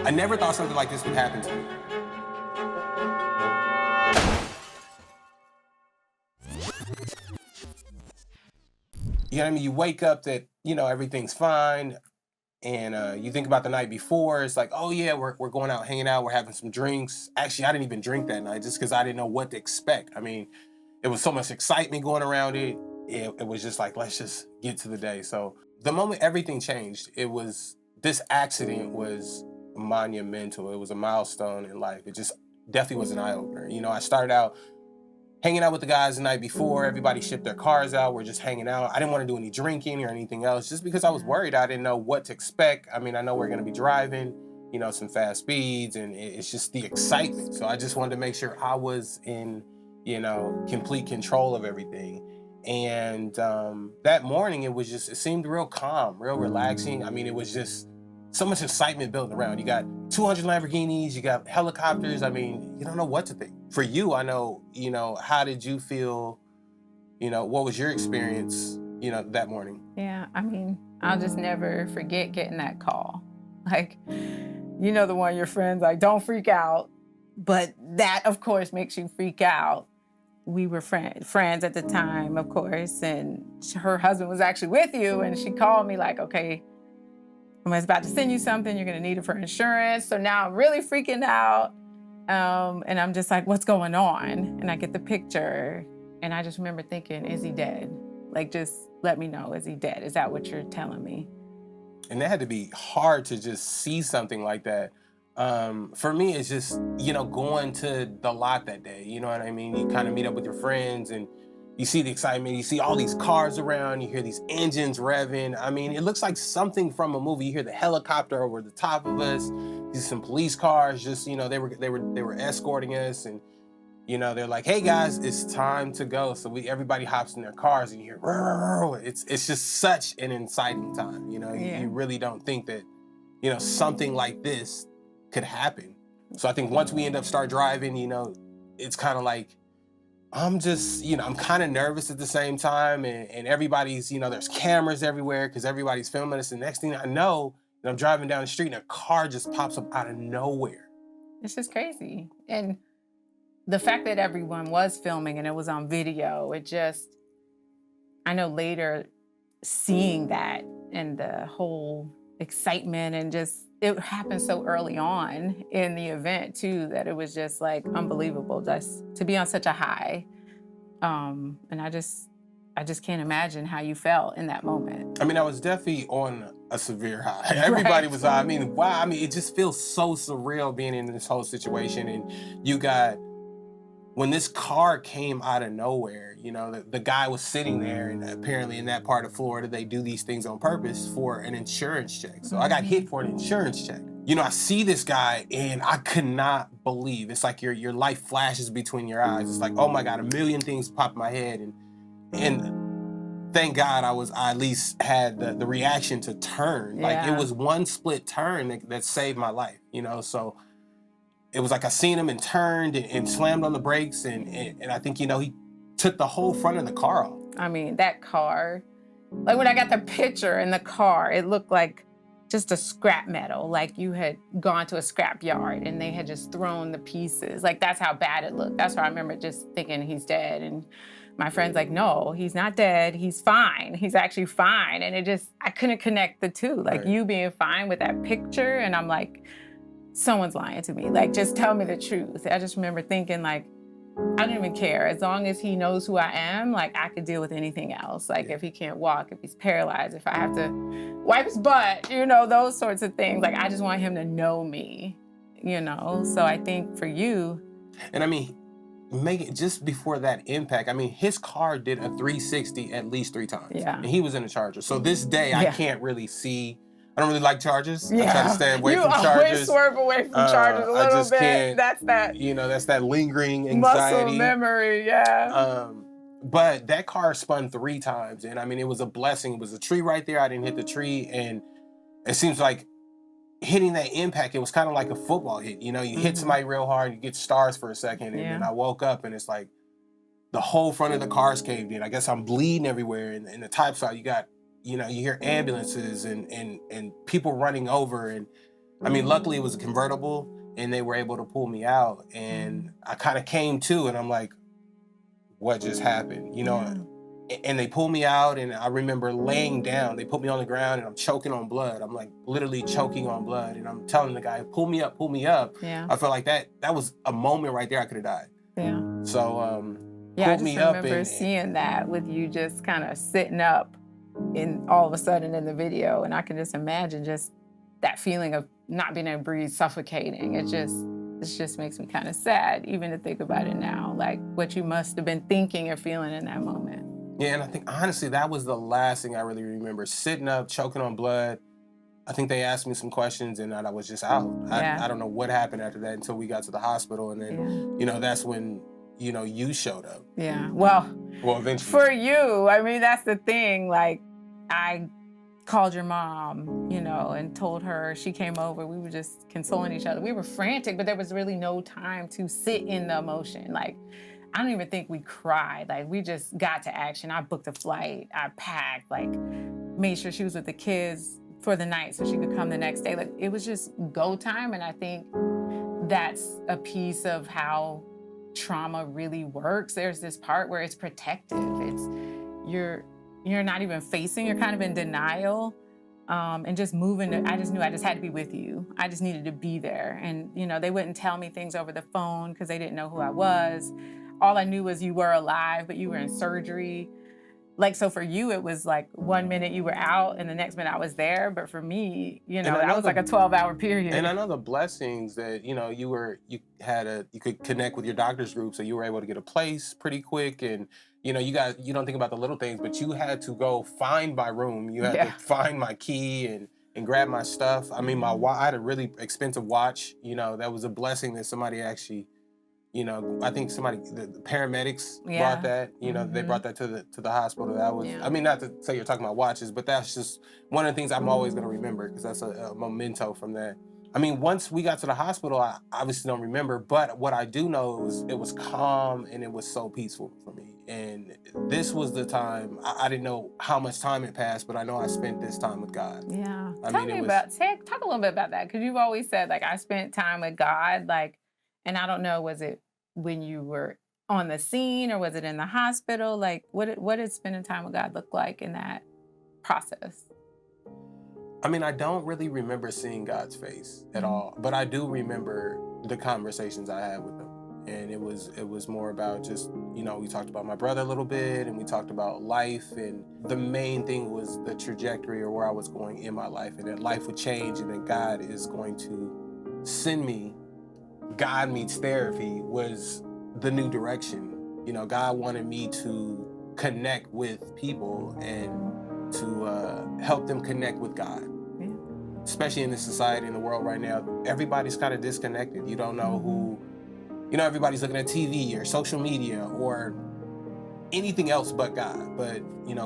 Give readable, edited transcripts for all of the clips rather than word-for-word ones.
I never thought something like this would happen to me. You know what I mean? You wake up that, everything's fine. And you think about the night before, it's like, oh yeah, we're going out, hanging out, we're having some drinks. Actually, I didn't even drink that night just because I didn't know what to expect. I mean, it was so much excitement going around it. It was just like, let's just get to the day. So the moment everything changed, this accident was monumental. It was a milestone in life. It just definitely was an eye-opener. I started out hanging out with the guys the night before. Everybody shipped their cars out. We're just hanging out. I didn't want to do any drinking or anything else just because I was worried. I didn't know what to expect. I mean, I know we're going to be driving, some fast speeds, and it's just the excitement. So I just wanted to make sure I was in, complete control of everything. And that morning, it seemed real calm, real relaxing. I mean, it was just so much excitement building around. You got 200 Lamborghinis, you got helicopters. I mean, you don't know what to think. For you, I know, how did you feel? What was your experience, that morning? Yeah, I mean, I'll just never forget getting that call. Like, the one your friends like, don't freak out. But that, of course, makes you freak out. We were friends at the time, of course, and her husband was actually with you, and she called me like, okay, I'm about to send you something. You're going to need it for insurance. So now I'm really freaking out. And I'm just like, what's going on? And I get the picture. And I just remember thinking, is he dead? Like, just let me know, is he dead? Is that what you're telling me? And that had to be hard to just see something like that. For me, it's just, going to the lot that day. You know what I mean? You kind of meet up with your friends and you see the excitement, you see all these cars around, you hear these engines revving. I mean, it looks like something from a movie. You hear the helicopter over the top of us, you see some police cars, just, they were escorting us, and, they're like, hey guys, it's time to go. So everybody hops in their cars and you hear, it's just such an exciting time. You really don't think that, something like this could happen. So I think once we end up start driving, it's kind of like, I'm just, I'm kind of nervous at the same time, and everybody's, there's cameras everywhere because everybody's filming us. And next thing I know, I'm driving down the street and a car just pops up out of nowhere. It's just crazy. And the fact that everyone was filming and it was on video, I know later seeing that and the whole excitement and just, it happened so early on in the event too, that it was just like unbelievable just to be on such a high. And I just can't imagine how you felt in that moment. I mean, I was definitely on a severe high. Everybody was high. I mean, wow. I mean, it just feels so surreal being in this whole situation. And when this car came out of nowhere, the guy was sitting there, and apparently in that part of Florida, they do these things on purpose for an insurance check. So I got hit for an insurance check. I see this guy and I could not believe. It's like your life flashes between your eyes. It's like, oh my God, a million things pop in my head. And thank God I at least had the reaction to turn. Like it was one split turn that saved my life, so it was like I seen him and turned and slammed on the brakes, and I think, he took the whole front of the car off. I mean, that car, like when I got the picture in the car, it looked like just a scrap metal, like you had gone to a scrap yard and they had just thrown the pieces. Like that's how bad it looked. That's why I remember just thinking he's dead. And my friend's like, no, he's not dead. He's fine. He's actually fine. And I couldn't connect the two. Like you being fine with that picture. And I'm like, someone's lying to me. Like, just tell me the truth. I just remember thinking like, I don't even care. As long as he knows who I am, like I could deal with anything else. Like if he can't walk, if he's paralyzed, if I have to wipe his butt, those sorts of things. Like I just want him to know me, So I think for you. And I mean, just before that impact, I mean, his car did a 360 at least 3 times. Yeah. And he was in a Charger. So this day I can't really see. I don't really like Chargers. I try to stay away from Chargers. You always swerve away from Chargers a little bit. Can't, that's that. That's that lingering anxiety. Muscle memory, yeah. But that car spun 3 times, and I mean, it was a blessing. It was a tree right there. I didn't hit the tree, and it seems like hitting that impact, it was kind of like a football hit. You hit somebody real hard, you get stars for a second, and then I woke up, and it's like the whole front of the car's caved in. I guess I'm bleeding everywhere, and in the top side, you got. You hear ambulances and people running over, and I mean, luckily it was a convertible and they were able to pull me out, and I kind of came to, and I'm like, what just happened? And they pulled me out, and I remember laying down. They put me on the ground, and I'm choking on blood. I'm like literally choking on blood, and I'm telling the guy, pull me up, pull me up. Yeah. I felt like that was a moment right there. I could have died. Yeah. So yeah, I pulled just me up, remember seeing that with you just kind of sitting up in all of a sudden in the video, and I can just imagine just that feeling of not being able to breathe, suffocating. It just makes me kind of sad even to think about it now, like what you must have been thinking or feeling in that moment. Yeah, and I think honestly that was the last thing I really remember, sitting up, choking on blood. I think they asked me some questions, and I was just out. Yeah. I don't know what happened after that until we got to the hospital, and then that's when you showed up. Yeah. Well, eventually. For you, I mean, that's the thing. Like, I called your mom, and told her. She came over. We were just consoling each other. We were frantic, but there was really no time to sit in the emotion. Like, I don't even think we cried. Like, we just got to action. I booked a flight. I packed, like, made sure she was with the kids for the night so she could come the next day. Like, it was just go time. And I think that's a piece of how trauma really works. There's this part where it's protective. It's you're not even facing, you're kind of in denial. And just moving, I just knew I just had to be with you. I just needed to be there. And, they wouldn't tell me things over the phone because they didn't know who I was. All I knew was you were alive, but you were in surgery. Like, so for you, it was like 1 minute you were out and the next minute I was there. But for me, that was like a 12-hour period. And I know the blessings that, you could connect with your doctor's group, so you were able to get a place pretty quick. And, you don't think about the little things, but you had to go find my room. You had to find my key and grab my stuff. I mean, I had a really expensive watch. That was a blessing that somebody actually, I think the paramedics brought that. They brought that to the hospital. That was, I mean, not to say you're talking about watches, but that's just one of the things I'm always going to remember, because that's a memento from that. I mean, once we got to the hospital, I obviously don't remember, but what I do know is it was calm and it was so peaceful for me. And this was the time, I didn't know how much time had passed, but I know I spent this time with God. Yeah. Talk a little bit about that, because you've always said, like, I spent time with God, like, and I don't know, was it when you were on the scene or was it in the hospital? Like, what did spending time with God look like in that process? I mean, I don't really remember seeing God's face at all, but I do remember the conversations I had with him. And it was more about just, we talked about my brother a little bit, and we talked about life. And the main thing was the trajectory, or where I was going in my life, and that life would change, and that God is going to send me. God meets therapy was the new direction. God wanted me to connect with people and to help them connect with God. Especially in this society, in the world right now, everybody's kind of disconnected. You don't know who, everybody's looking at TV or social media or anything else but God. But,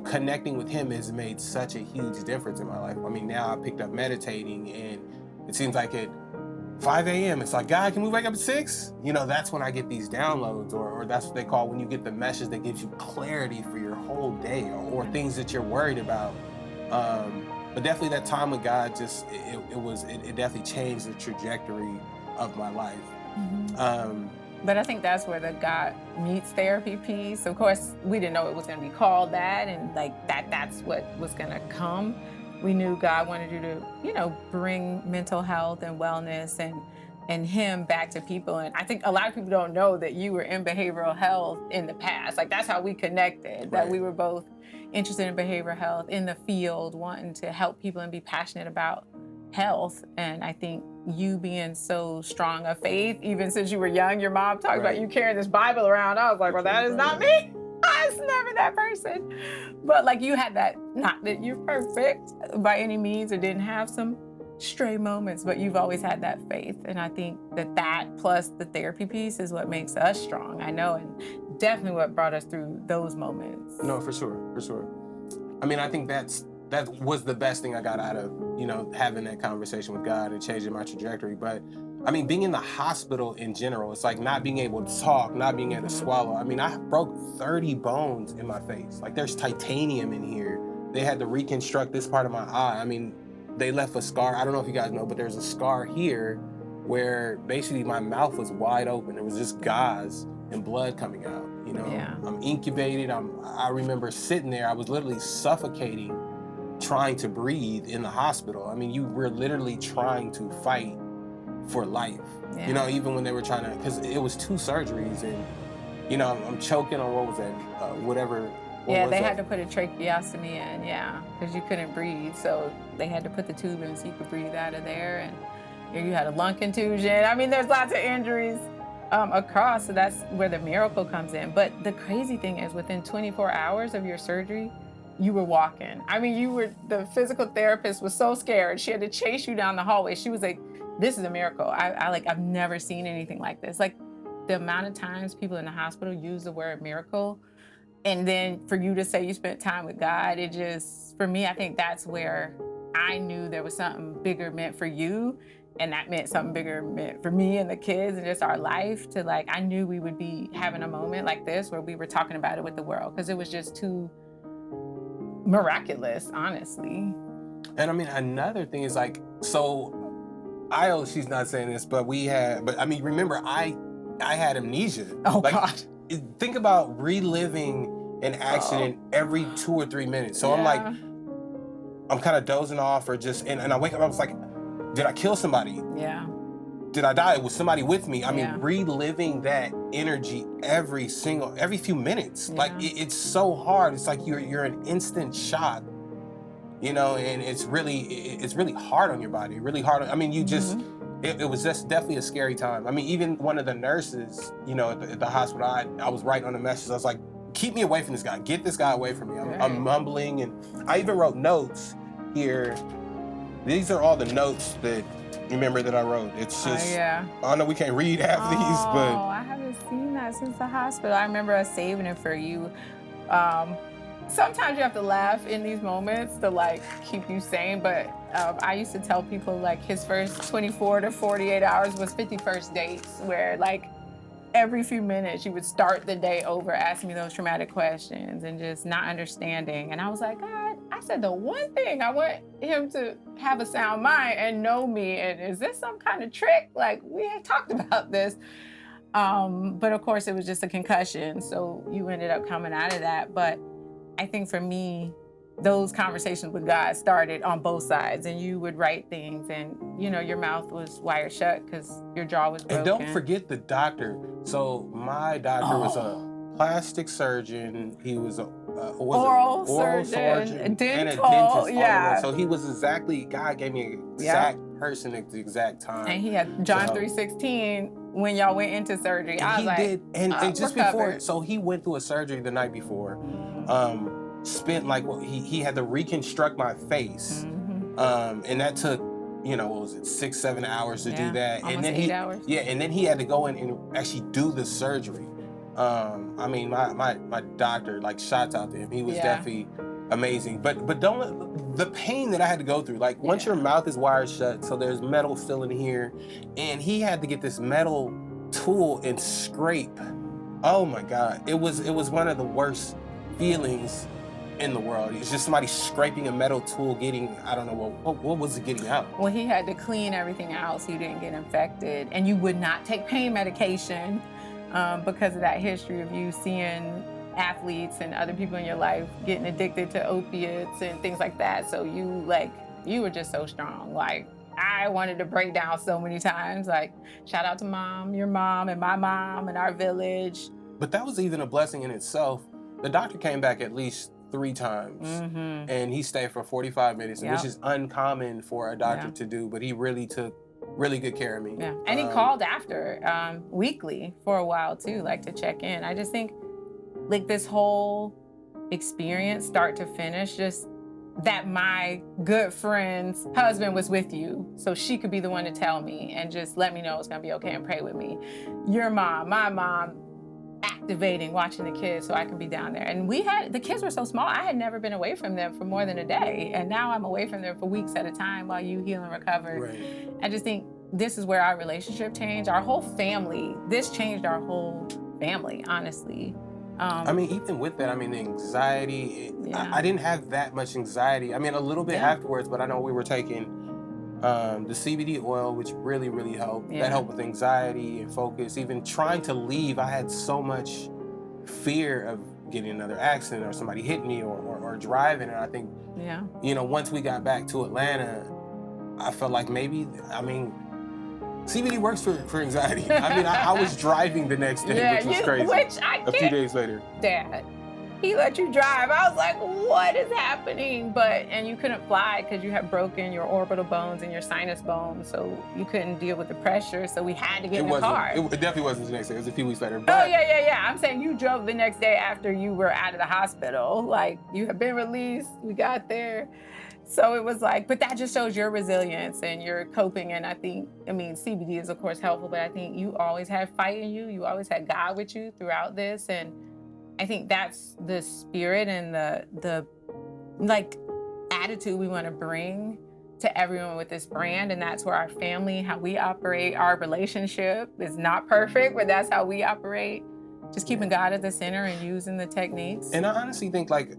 connecting with him has made such a huge difference in my life. I mean, now I picked up meditating, and it seems like at 5 a.m., it's like, God, can we wake up at 6? That's when I get these downloads, or that's what they call when you get the message that gives you clarity for your whole day, or things that you're worried about. But definitely that time with God, it definitely changed the trajectory of my life. But I think that's where the God meets therapy piece. Of course, we didn't know it was going to be called that, and like that's what was going to come. We knew God wanted you to, bring mental health and wellness and him back to people. And I think a lot of people don't know that you were in behavioral health in the past. Like, that's how we connected, Right. That we were both interested in behavioral health, in the field, wanting to help people and be passionate about health. And I think you being so strong of faith, even since you were young, your mom talked about you carrying this Bible around. I was like, well, that is not me. I was never that person. But like, you had that, not that you're perfect by any means, or didn't have some stray moments, but you've always had that faith. And I think that plus the therapy piece is what makes us strong. I know, and definitely what brought us through those moments. No, for sure. I mean, I think that was the best thing I got out of, having that conversation with God and changing my trajectory. But I mean, being in the hospital in general, it's like not being able to talk, not being able to swallow. I mean, I broke 30 bones in my face. Like, there's titanium in here. They had to reconstruct this part of my eye. I mean, they left a scar. I don't know if you guys know, but there's a scar here where basically my mouth was wide open. There was just gauze and blood coming out. You know, Yeah. I'm incubated. I remember sitting there. I was literally suffocating, trying to breathe in the hospital. I mean, you were literally trying to fight for life. Yeah. You know, even when they were trying to, because it was 2 surgeries, and you know, I'm choking on what was that, whatever. What Yeah, was they that? had to put a tracheostomy in, yeah, because you couldn't breathe. So they had to put the tube in so you could breathe out of there. And you had a lung contusion. I mean, there's lots of injuries across. So that's where the miracle comes in. But the crazy thing is, within 24 hours of your surgery, you were walking. I mean, the physical therapist was so scared. She had to chase you down the hallway. She was like, this is a miracle. I've never seen anything like this. Like, the amount of times people in the hospital use the word miracle, and then for you to say you spent time with God, it just, for me, I think that's where I knew there was something bigger meant for you. And that meant something bigger meant for me and the kids and just our life. To like, I knew we would be having a moment like this where we were talking about it with the world, because it was just too miraculous, honestly. And I mean, another thing is like, so she's not saying this, but I mean, remember, I had amnesia. Oh, like, God. Think about reliving an accident every 2 or 3 minutes. So I'm like, I'm kind of dozing off, or just, and I wake up, I was like, did I kill somebody? Yeah. Did I die? Was somebody with me? I mean, Yeah. reliving that energy every few minutes. Yeah. Like, it's so hard. It's like you're in instant shock, you know, and it's really hard on your body, really hard. I mean, you just, it was just definitely a scary time. I mean, even one of the nurses, you know, at the hospital, I was writing on the message. I was like, keep me away from this guy. Get this guy away from me. I'm mumbling, and I even wrote notes here. These are all the notes that, remember, that I wrote. It's just, I know we can't read half these, but. Oh, I haven't seen that since the hospital. I remember us saving it for you. Sometimes you have to laugh in these moments to like keep you sane, but I used to tell people like his first 24 to 48 hours was 51st dates, where like every few minutes you would start the day over asking me those traumatic questions and just not understanding. And I was like, God, I said the one thing I want him to have a sound mind and know me. And is this some kind of trick? Like, we had talked about this. But of course it was just a concussion. So you ended up coming out of that. But I think for me, those conversations with God started on both sides, and you would write things, and you know, your mouth was wired shut because your jaw was broken. And don't forget the doctor. So my doctor was a plastic surgeon. He was a oral surgeon, dental, and a dentist. All in yeah. one. So he was exactly, God gave me an exact person at the exact time. And he had John 3:16 when y'all went into surgery. And I was like, and just recovered. before, so he went through a surgery the night before. Spent like, he had to reconstruct my face, and that took, you know, what was it, 6-7 hours to do that. Almost and then 8 hours. Yeah, and then he had to go in and actually do the surgery. I mean, my doctor, like, shots out to him. He was definitely amazing. But don't, the pain that I had to go through, like, once your mouth is wired shut, so there's metal still in here, and he had to get this metal tool and scrape. Oh my God, it was one of the worst feelings in the world. It's just somebody scraping a metal tool, getting, I don't know, what was it getting out? Well, he had to clean everything out so you didn't get infected, and you would not take pain medication because of that history of you seeing athletes and other people in your life getting addicted to opiates and things like that. So you were just so strong. Like, I wanted to break down so many times. Like, shout out to mom, your mom, and my mom, and our village. But that was even a blessing in itself. The doctor came back at least 3 times, and he stayed for 45 minutes, which is uncommon for a doctor to do, but he really took really good care of me. Yeah, and he called after weekly for a while too, like to check in. I just think like this whole experience, start to finish, just that my good friend's husband was with you, so she could be the one to tell me and just let me know it's gonna be okay and pray with me. Your mom, my mom, activating, watching the kids so I can be down there. And the kids were so small, I had never been away from them for more than a day. And now I'm away from them for weeks at a time while you heal and recover. Right. I just think this is where our relationship changed. Our whole family, this changed our whole family, honestly. I mean, even with that, I mean, the anxiety, Yeah. I didn't have that much anxiety. I mean, a little bit Yeah. afterwards, but I know we were taking the CBD oil, which really, really helped. Yeah. That helped with anxiety and focus. Even trying to leave, I had so much fear of getting another accident or somebody hitting me or driving. And I think, Yeah. once we got back to Atlanta, I felt like maybe, I mean, CBD works for anxiety. I mean, I was driving the next day, Yeah, which was you, crazy. which I A few can't. days later. Dad, he let you drive. I was like, what is happening? And you couldn't fly because you had broken your orbital bones and your sinus bones, so you couldn't deal with the pressure. So we had to get in the car. It definitely wasn't the next day. It was a few weeks later. Oh But yeah. I'm saying you drove the next day after you were out of the hospital. Like you had been released. We got there. So it was like, but that just shows your resilience and your coping. And I mean, CBD is of course helpful, but I think you always had fight in you. You always had God with you throughout this. And I think that's the spirit and the like attitude we want to bring to everyone with this brand. And that's where our family, how we operate, our relationship is not perfect, but that's how we operate. Just keeping God at the center and using the techniques. And I honestly think, like,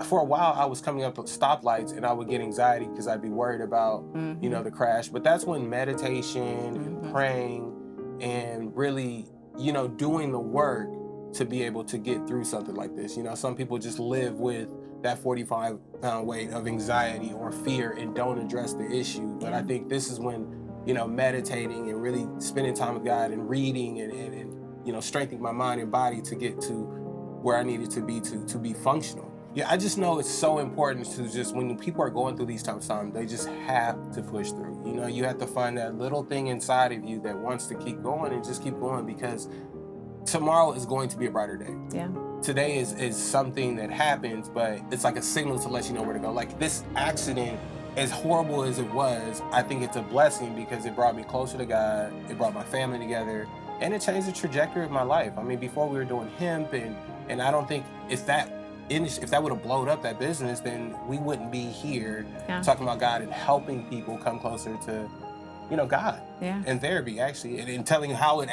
for a while I was coming up at stoplights and I would get anxiety because I'd be worried about, the crash. But that's when meditation and praying and really, doing the work to be able to get through something like this. Some people just live with that 45-pound weight of anxiety or fear and don't address the issue. But I think this is when, meditating and really spending time with God and reading and strengthening my mind and body to get to where I needed to be functional. Yeah, I just know it's so important to just, when people are going through these tough times, they just have to push through. You have to find that little thing inside of you that wants to keep going and just keep going, because tomorrow is going to be a brighter day. Yeah. Today is something that happens, but it's like a signal to let you know where to go. Like this accident, as horrible as it was, I think it's a blessing because it brought me closer to God, it brought my family together, and it changed the trajectory of my life. I mean, before we were doing hemp, and I don't think if that would have blown up that business, then we wouldn't be here talking about God and helping people come closer to, God and therapy, actually, and telling how it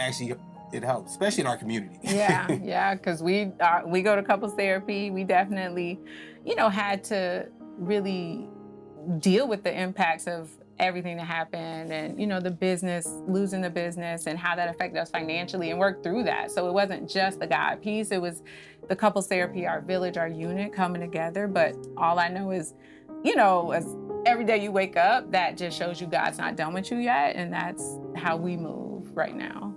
helps, especially in our community. Yeah, because we go to couples therapy. We definitely, had to really deal with the impacts of everything that happened and, losing the business and how that affected us financially and work through that. So it wasn't just the God piece, it was the couples therapy, our village, our unit coming together. But all I know is, as every day you wake up, that just shows you God's not done with you yet. And that's how we move right now.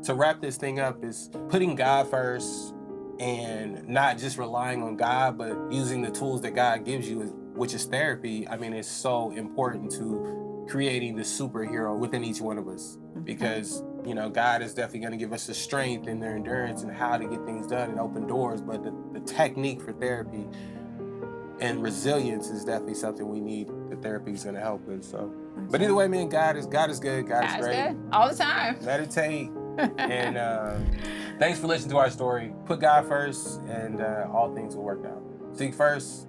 To wrap this thing up is putting God first and not just relying on God, but using the tools that God gives you, which is therapy. I mean, it's so important to creating the superhero within each one of us, because, God is definitely going to give us the strength and the endurance and how to get things done and open doors. But the technique for therapy and resilience is definitely something we need. The therapy is going to help with. So, but either way, man, God is good. God is great. Good. All the time. Meditate. And thanks for listening to our story. Put God first and all things will work out. Seek first,